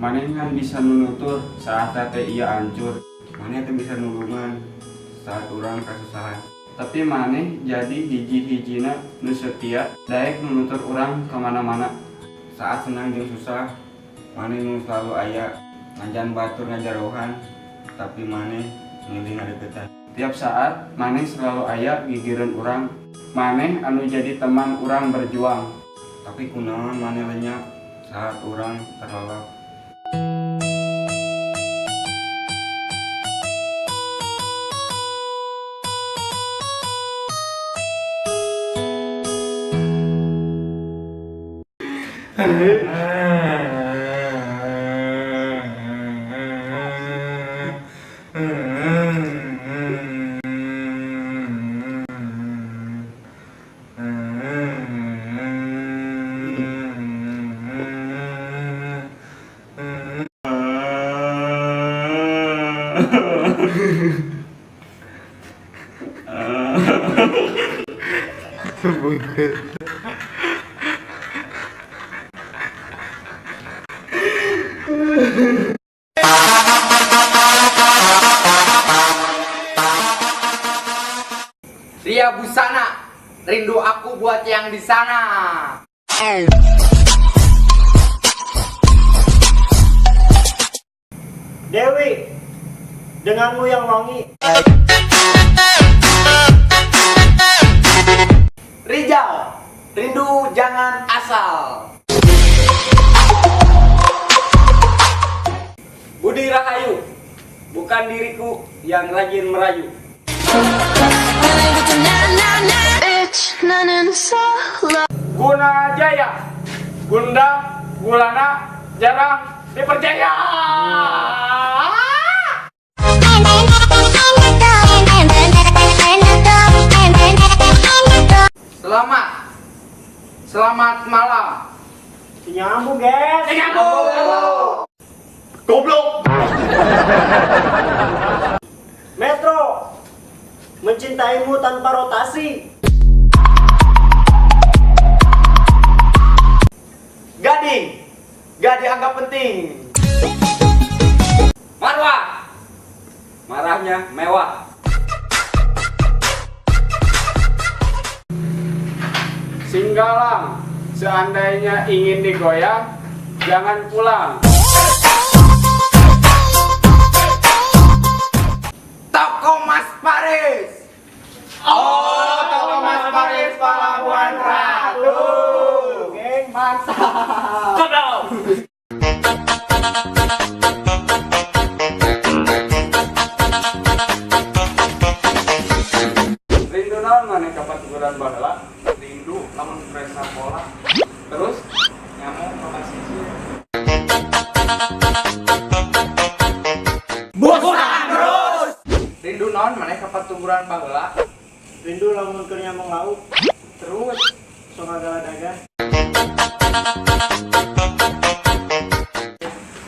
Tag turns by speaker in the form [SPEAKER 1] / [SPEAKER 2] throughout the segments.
[SPEAKER 1] maneh kan bisa menutur saat teh iya hancur, maneh teh bisa nulungan saat orang kasusahan. Tapi maneh jadi hiji-hijina nu setia daek menutur orang kemana-mana. Saat senang jeung susah, maneh nu selalu aya ngajan batur ngajarohan, tapi maneh milih ngadeukeutan. Tiap saat maneh selalu aya gigireun urang, maneh anu jadi teman urang berjuang. Tapi kunaon maneh lenyap saat urang terlelap.
[SPEAKER 2] Ria Busana, rindu aku buat yang di sana.
[SPEAKER 3] Dewi, denganmu yang wangi.
[SPEAKER 2] Rijal, rindu jangan asal. Budi Rahayu, bukan diriku yang rajin merayu. Guna Jaya, Gunda, Gulana, jarang dipercaya. Selamat malam.
[SPEAKER 3] Nyambung, guys.
[SPEAKER 2] Nyambung. Goblok.
[SPEAKER 3] Metro, mencintaimu tanpa rotasi.
[SPEAKER 2] Gading, gak dianggap penting. Marwah, marahnya mewah.
[SPEAKER 1] Singgalang, seandainya ingin digoyang, jangan pulang.
[SPEAKER 2] Toko Mas Paris. Oh, Toko Mas Paris Palabuhan Ratu.
[SPEAKER 3] Geng, mantap.
[SPEAKER 2] Goblok.
[SPEAKER 1] Rindu naon maneh ka patuguran baheula? Rindu lamun presa bola. Terus nyamuk ka sisi.
[SPEAKER 2] Bosan terus. Rindu naon maneh ka patuguran baheula?
[SPEAKER 3] Rindu lamun keur nyamong lauk. Terus sok ngagala-dagan.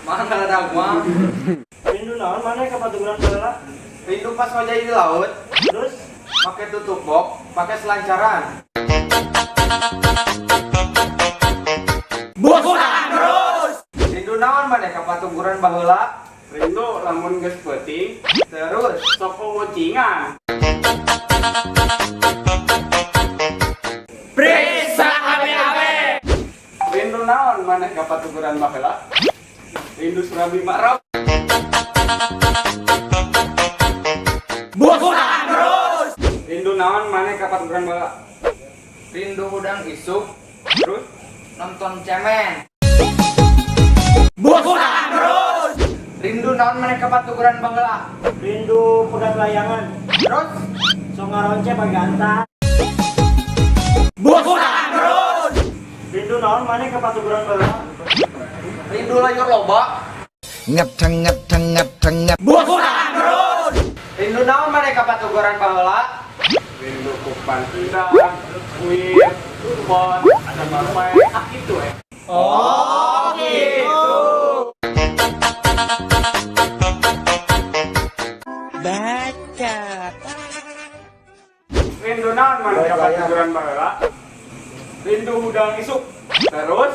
[SPEAKER 2] Mana ada gua?
[SPEAKER 3] Rindu naon maneh ka patuguran baheula?
[SPEAKER 2] Rindu pas wajah di laut,
[SPEAKER 3] Terus
[SPEAKER 2] pakai tutup box, pakai selancaran. Bosan terus. Rindu naon maneh ka patuguran baheula?
[SPEAKER 1] Rindu lamun geus peuting, terus sok ngucingan.
[SPEAKER 2] Prisa abe-abe.
[SPEAKER 1] Rindu naon maneh ka patuguran baheula? Rindu surabi ma'ruf.
[SPEAKER 2] Bosan terus.
[SPEAKER 1] Rindu naon maneh ka patuguran baheula?
[SPEAKER 2] Rindu udang isuk,
[SPEAKER 1] Terus
[SPEAKER 2] nonton cemen. Bosan terus. Rindu naon maneh ka patuguran baheula?
[SPEAKER 3] rindu pegang layangan.
[SPEAKER 2] Terus
[SPEAKER 3] Sok ngaronce pagantan.
[SPEAKER 2] bosan terus.
[SPEAKER 3] Rindu naon maneh ka patuguran baheula?
[SPEAKER 2] Rindu layur loba. Bosan terus. Rindu naon maneh ka patuguran baheula?
[SPEAKER 1] rindu kupan indah, kuir, pot, ada bapai, gitu
[SPEAKER 2] Oh gitu.
[SPEAKER 3] Baca.
[SPEAKER 1] Rindu naon maneh ka patuguran baheula? Rindu udang isuk. Terus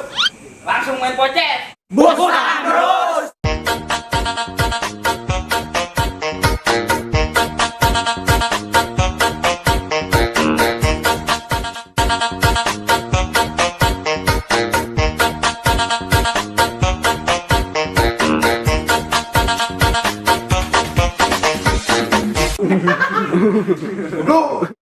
[SPEAKER 2] Langsung main pocet. Bosan terus.
[SPEAKER 4] Bodoh.